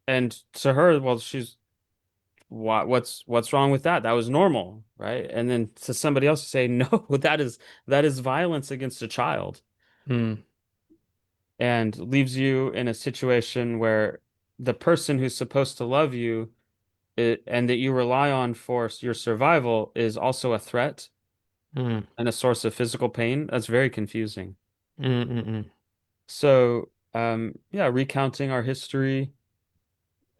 [SPEAKER 2] and to her, well, what's wrong with that? That was normal, right? And then to somebody else to say, no, that is violence against a child,
[SPEAKER 1] Mm,
[SPEAKER 2] and leaves you in a situation where the person who's supposed to love you and that you rely on for your survival is also a threat
[SPEAKER 1] Mm,
[SPEAKER 2] and a source of physical pain, that's very confusing.
[SPEAKER 1] mm, mm, mm.
[SPEAKER 2] So, yeah, recounting our history,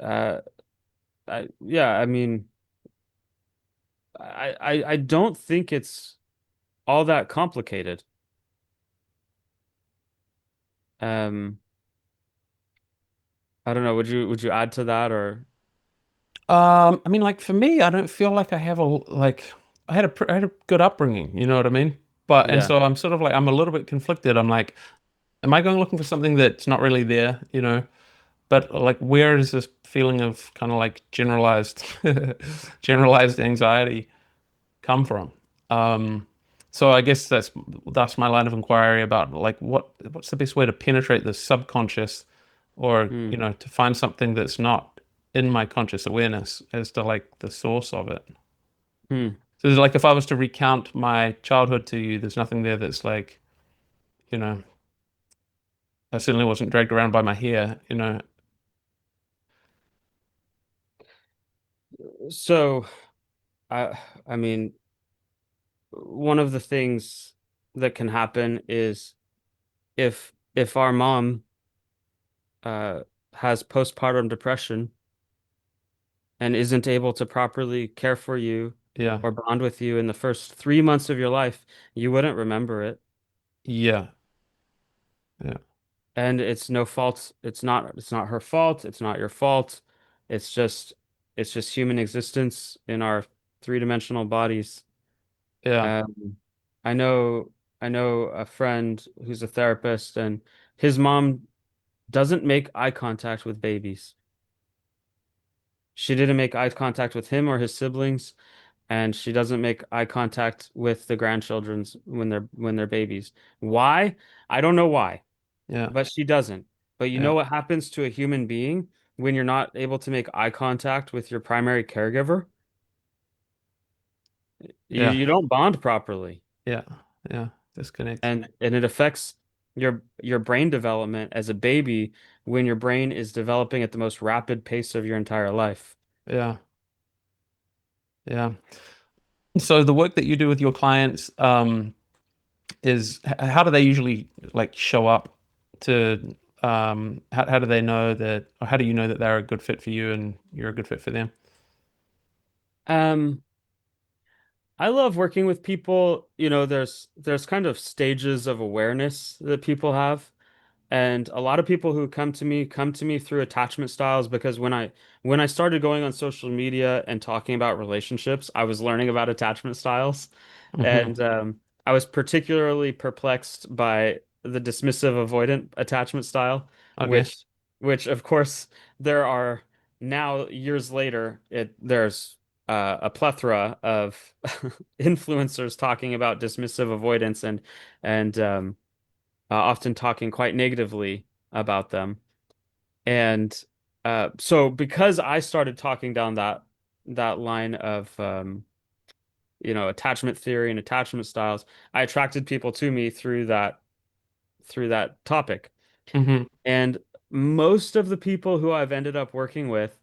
[SPEAKER 2] uh, yeah, I mean, I don't think it's all that complicated. Um, I don't know. Would you add to that or
[SPEAKER 1] I mean, like for me, I don't feel like I have a like I had a good upbringing, you know what I mean? But and
[SPEAKER 2] yeah.
[SPEAKER 1] so I'm sort of like I'm a little bit conflicted. I'm like, am I going looking for something that's not really there, you know? But like, where is this feeling of kind of like generalized anxiety come from? Um, so I guess that's my line of inquiry about like what's the best way to penetrate the subconscious, or
[SPEAKER 2] Hmm.
[SPEAKER 1] to find something that's not in my conscious awareness as to like the source of it.
[SPEAKER 2] Hmm.
[SPEAKER 1] So like if I was to recount my childhood to you, there's nothing there that's like, you know, I certainly wasn't dragged around by my hair.
[SPEAKER 2] So, I mean, one of the things that can happen is if our mom uh has postpartum depression and isn't able to properly care for you
[SPEAKER 1] Yeah,
[SPEAKER 2] or bond with you in the first 3 months of your life, you wouldn't remember it.
[SPEAKER 1] yeah, yeah,
[SPEAKER 2] And it's no fault. It's not her fault. It's not your fault. It's just it's just human existence in our three-dimensional bodies.
[SPEAKER 1] yeah,
[SPEAKER 2] Um, I know I know a friend who's a therapist and his mom doesn't make eye contact with babies. She didn't make eye contact with him or his siblings, and she doesn't make eye contact with the grandchildren's when they're babies. Why? I don't know why,
[SPEAKER 1] yeah,
[SPEAKER 2] but she doesn't. But you know
[SPEAKER 1] yeah,
[SPEAKER 2] what happens to a human being when you're not able to make eye contact with your primary caregiver? You
[SPEAKER 1] yeah,
[SPEAKER 2] you don't bond properly.
[SPEAKER 1] yeah, yeah. Disconnect.
[SPEAKER 2] And it affects your brain development as a baby when your brain is developing at the most rapid pace of your entire life.
[SPEAKER 1] Yeah, yeah. So the work that you do with your clients, how do they usually like show up to how do they know that, or how do you know that they're a good fit for you and you're a good fit for them?
[SPEAKER 2] Um, I love working with people. There's kind of stages of awareness that people have. And a lot of people who come to me through attachment styles because when I started going on social media and talking about relationships, I was learning about attachment styles.
[SPEAKER 1] Hmm.
[SPEAKER 2] And I was particularly perplexed by the dismissive avoidant attachment style,
[SPEAKER 1] Okay.
[SPEAKER 2] which of course there are now years later, there's a plethora of influencers talking about dismissive avoidance and often talking quite negatively about them. And so because I started talking down that line of attachment theory and attachment styles, I attracted people to me through that topic.
[SPEAKER 1] Hmm.
[SPEAKER 2] And most of the people who I've ended up working with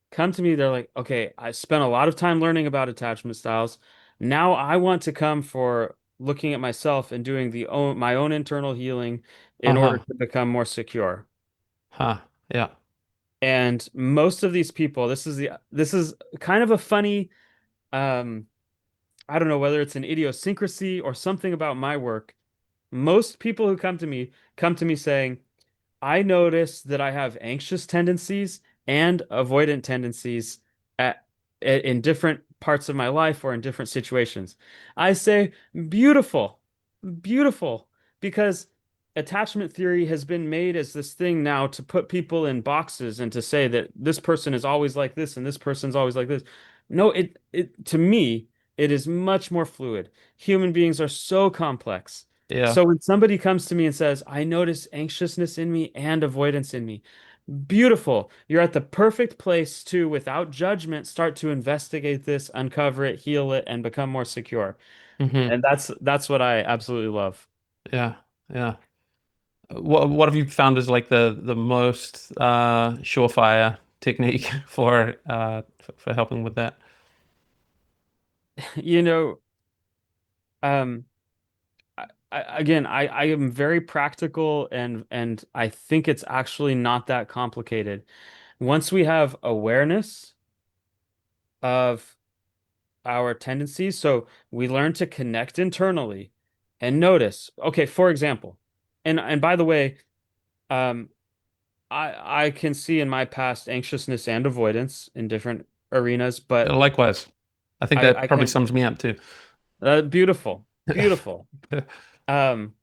[SPEAKER 2] come to me, they're like, okay, I spent a lot of time learning about attachment styles. Now I want to come for looking at myself and doing my own internal healing in order
[SPEAKER 1] Uh-huh.
[SPEAKER 2] to become more secure.
[SPEAKER 1] Huh. Yeah.
[SPEAKER 2] And most of these people, this is kind of a funny, um, I don't know whether it's an idiosyncrasy or something about my work. Most people who come to me saying, I notice that I have anxious tendencies and avoidant tendencies in different parts of my life or in different situations. I say, beautiful, beautiful, because attachment theory has been made as this thing now to put people in boxes and to say that this person is always like this and this person's always like this. No, it to me, it is much more fluid. Human beings are so complex.
[SPEAKER 1] Yeah.
[SPEAKER 2] So when somebody comes to me and says, I notice anxiousness in me and avoidance in me, beautiful. You're at the perfect place to, without judgment, start to investigate this, uncover it, heal it, and become more secure.
[SPEAKER 1] Hmm.
[SPEAKER 2] And that's what I absolutely love.
[SPEAKER 1] Yeah. Yeah. What have you found is like the most surefire technique for helping with that.
[SPEAKER 2] You know, um, again, I am very practical and I think it's actually not that complicated. Once we have awareness of our tendencies, so we learn to connect internally and notice. Okay, for example, and by the way, um, I can see in my past anxiousness and avoidance in different arenas, but
[SPEAKER 1] Likewise, I think that
[SPEAKER 2] I
[SPEAKER 1] probably
[SPEAKER 2] can
[SPEAKER 1] sums me up too.
[SPEAKER 2] beautiful, beautiful. Um,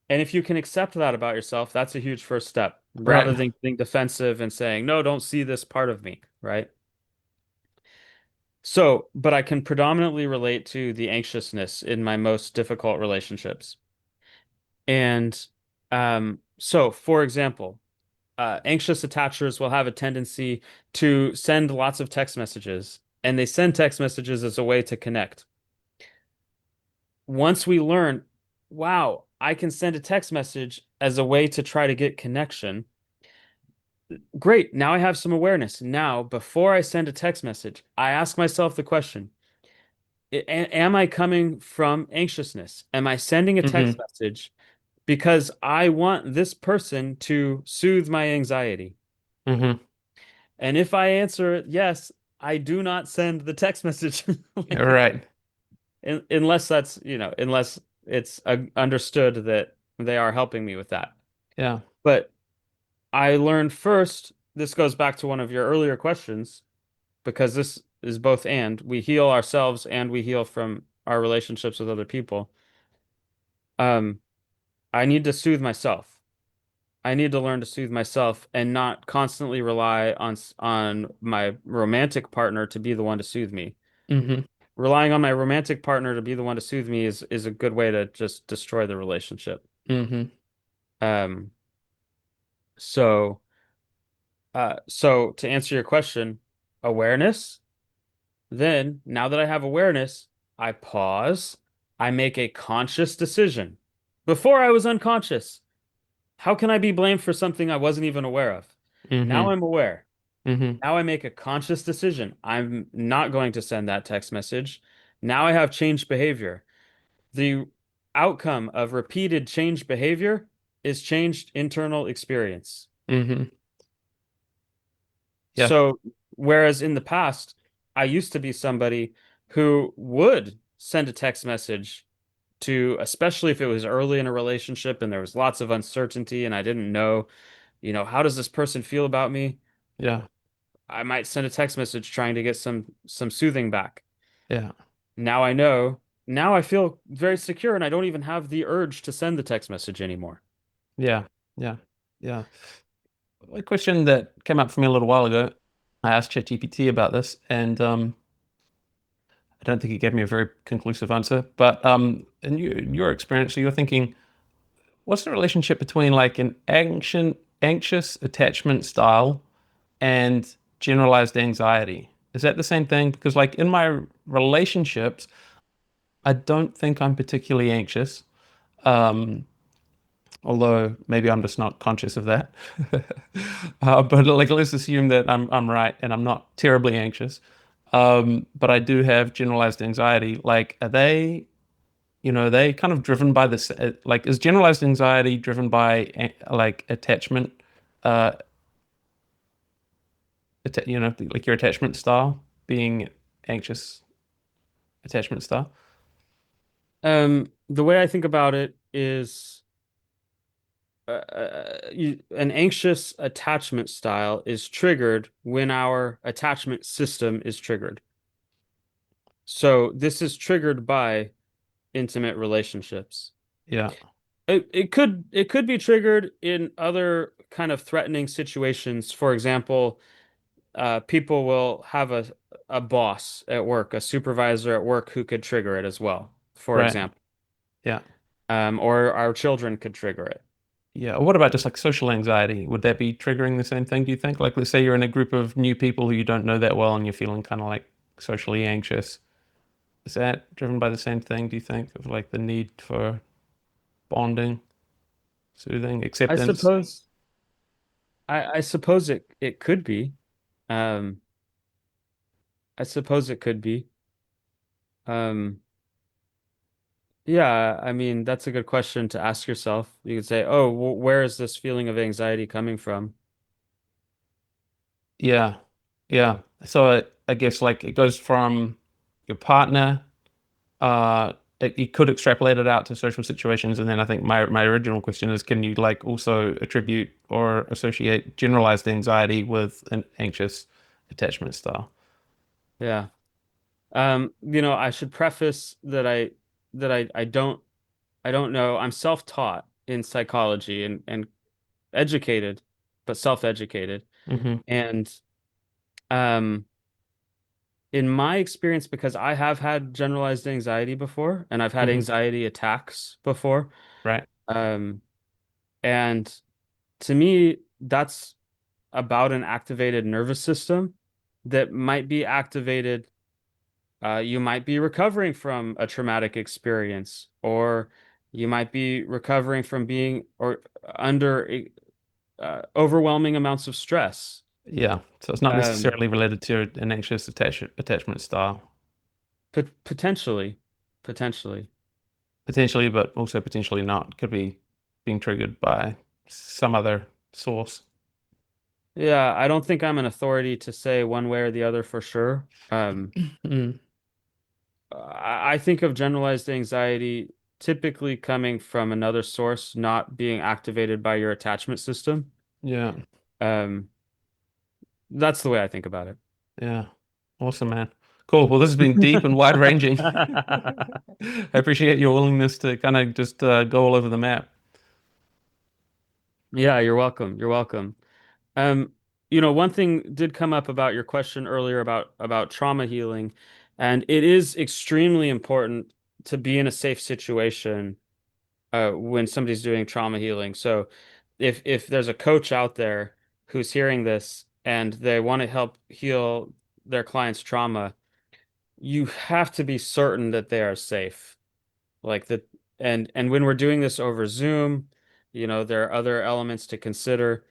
[SPEAKER 2] And if you can accept that about yourself, that's a huge first step rather
[SPEAKER 1] Right.
[SPEAKER 2] than being defensive and saying, no, don't see this part of me, right? So, but I can predominantly relate to the anxiousness in my most difficult relationships. And so, for example, anxious attachers will have a tendency to send lots of text messages, and they send text messages as a way to connect. Once we learn, wow, I can send a text message as a way to try to get connection. Great. Now I have some awareness. Now, before I send a text message, I ask myself the question, am I coming from anxiousness? Am I sending a text
[SPEAKER 1] hmm
[SPEAKER 2] message because I want this person to soothe my anxiety?
[SPEAKER 1] hmm
[SPEAKER 2] And if I answer yes, I do not send the text message
[SPEAKER 1] Right.
[SPEAKER 2] unless unless it's understood that they are helping me with that.
[SPEAKER 1] Yeah.
[SPEAKER 2] But I learned first, this goes back to one of your earlier questions because this is both and we heal ourselves and we heal from our relationships with other people. Um, I need to soothe myself. I need to learn to soothe myself and not constantly rely on my romantic partner to be the one to soothe me.
[SPEAKER 1] hmm
[SPEAKER 2] Relying on my romantic partner to be the one to soothe me is a good way to just destroy the relationship.
[SPEAKER 1] hmm
[SPEAKER 2] Um, so so to answer your question, awareness. Then, now that I have awareness, I pause. I make a conscious decision. Before I was unconscious. How can I be blamed for something I wasn't even aware of? Now
[SPEAKER 1] hmm
[SPEAKER 2] I'm aware.
[SPEAKER 1] hmm
[SPEAKER 2] Now I make a conscious decision. I'm not going to send that text message. Now I have changed behavior. The outcome of repeated changed behavior is changed internal experience.
[SPEAKER 1] hmm Yeah.
[SPEAKER 2] So, whereas in the past, I used to be somebody who would send a text message to, especially if it was early in a relationship and there was lots of uncertainty and I didn't know, how does this person feel about me?
[SPEAKER 1] Yeah.
[SPEAKER 2] I might send a text message trying to get some soothing back.
[SPEAKER 1] Yeah.
[SPEAKER 2] Now I know, now I feel very secure and I don't even have the urge to send the text message anymore.
[SPEAKER 1] Yeah. Yeah. Yeah. A question that came up for me a little while ago, I asked ChatGPT about this, and I don't think it gave me a very conclusive answer. But in your experience, so you're thinking, what's the relationship between like an anxious attachment style and generalized anxiety? Is that the same thing? Because like in my relationships, I don't think I'm particularly anxious. Um, although maybe I'm just not conscious of that. But like, let's assume that I'm right and I'm not terribly anxious. But I do have generalized anxiety. Like, are they, they kind of driven by this? Like, is generalized anxiety driven by like attachment? Uh, like your attachment style being anxious attachment style.
[SPEAKER 2] The way I think about it is an anxious attachment style is triggered when our attachment system is triggered. So this is triggered by intimate relationships.
[SPEAKER 1] Yeah.
[SPEAKER 2] It could be triggered in other kind of threatening situations. For example, people will have a boss at work, a supervisor at work who could trigger it as well, for
[SPEAKER 1] Right.
[SPEAKER 2] example.
[SPEAKER 1] Yeah.
[SPEAKER 2] Or our children could trigger it.
[SPEAKER 1] Yeah. What about just like social anxiety? Would that be triggering the same thing, do you think? Like, let's say you're in a group of new people who you don't know that well and you're feeling kind of like socially anxious. Is that driven by the same thing, do you think, of like the need for bonding, soothing,
[SPEAKER 2] I
[SPEAKER 1] acceptance?
[SPEAKER 2] suppose I suppose it could be. Um, I suppose it could be. Um, yeah, I mean, that's a good question to ask yourself. You could say, "Oh, where is this feeling of anxiety coming from?"
[SPEAKER 1] Yeah. Yeah. So I guess like it goes from your partner, uh, you could extrapolate it out to social situations. And then I think my original question is, can you like also attribute or associate generalized anxiety with an anxious attachment style?
[SPEAKER 2] Yeah. I should preface that I don't know. I'm self-taught in psychology and educated, but self-educated.
[SPEAKER 1] Hmm.
[SPEAKER 2] And um in my experience, because I have had generalized anxiety before and I've had
[SPEAKER 1] Hmm.
[SPEAKER 2] anxiety attacks before,
[SPEAKER 1] Right.
[SPEAKER 2] um, and to me, that's about an activated nervous system that might be activated. You might be recovering from a traumatic experience, or you might be recovering from being or under overwhelming amounts of stress.
[SPEAKER 1] Yeah. So it's not
[SPEAKER 2] Um,
[SPEAKER 1] necessarily related to an anxious attachment style,
[SPEAKER 2] Potentially, potentially.
[SPEAKER 1] potentially, but also potentially not. Could be being triggered by some other source.
[SPEAKER 2] Yeah, I don't think I'm an authority to say one way or the other for sure.
[SPEAKER 1] Mm.
[SPEAKER 2] I think of generalized anxiety typically coming from another source, not being activated by your attachment system.
[SPEAKER 1] Yeah.
[SPEAKER 2] Um, that's the way I think about it.
[SPEAKER 1] Yeah. Awesome, man. Cool. Well, this has been deep and wide ranging. I appreciate your willingness to kind of just go all over the map.
[SPEAKER 2] Yeah, you're welcome. You're welcome. Um, one thing did come up about your question earlier about trauma healing, and it is extremely important to be in a safe situation when somebody's doing trauma healing. So if there's a coach out there who's hearing this and they want to help heal their client's trauma, you have to be certain that they are safe. Like that and when we're doing this over Zoom, there are other elements to consider.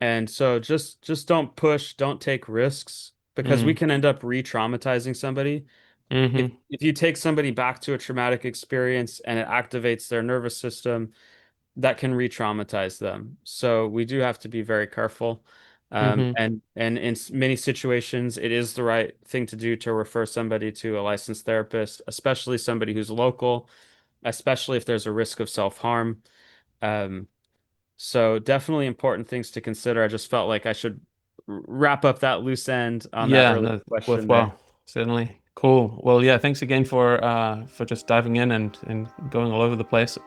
[SPEAKER 2] And so just don't push, don't take risks because we
[SPEAKER 1] Mm.
[SPEAKER 2] can end up re-traumatizing somebody. If
[SPEAKER 1] Hmm.
[SPEAKER 2] if you take somebody back to a traumatic experience and it activates their nervous system, that can re-traumatize them. So we do have to be very careful.
[SPEAKER 1] Hmm.
[SPEAKER 2] And in many situations, it is the right thing to do to refer somebody to a licensed therapist, especially somebody who's local, especially if there's a risk of self-harm. Um, so definitely important things to consider. I just felt like I should wrap up that loose end on that
[SPEAKER 1] Yeah,
[SPEAKER 2] earlier
[SPEAKER 1] no,
[SPEAKER 2] question there.
[SPEAKER 1] worthwhile. Certainly. Cool. Well, yeah, thanks again for just diving in and going all over the place.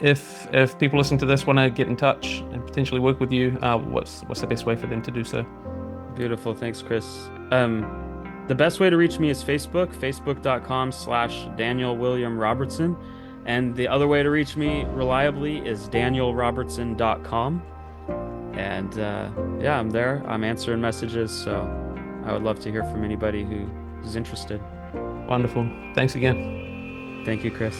[SPEAKER 1] If people listening to this want to get in touch and potentially work with you, what's the best way for them to do so?
[SPEAKER 2] Beautiful. Thanks, Chris. The best way to reach me is Facebook, facebook.com/Daniel William Robertson. And the other way to reach me reliably is danielrobertson.com. And yeah, I'm there. I'm answering messages. So I would love to hear from anybody who's interested.
[SPEAKER 1] Wonderful. Thanks again.
[SPEAKER 2] Thank you, Chris.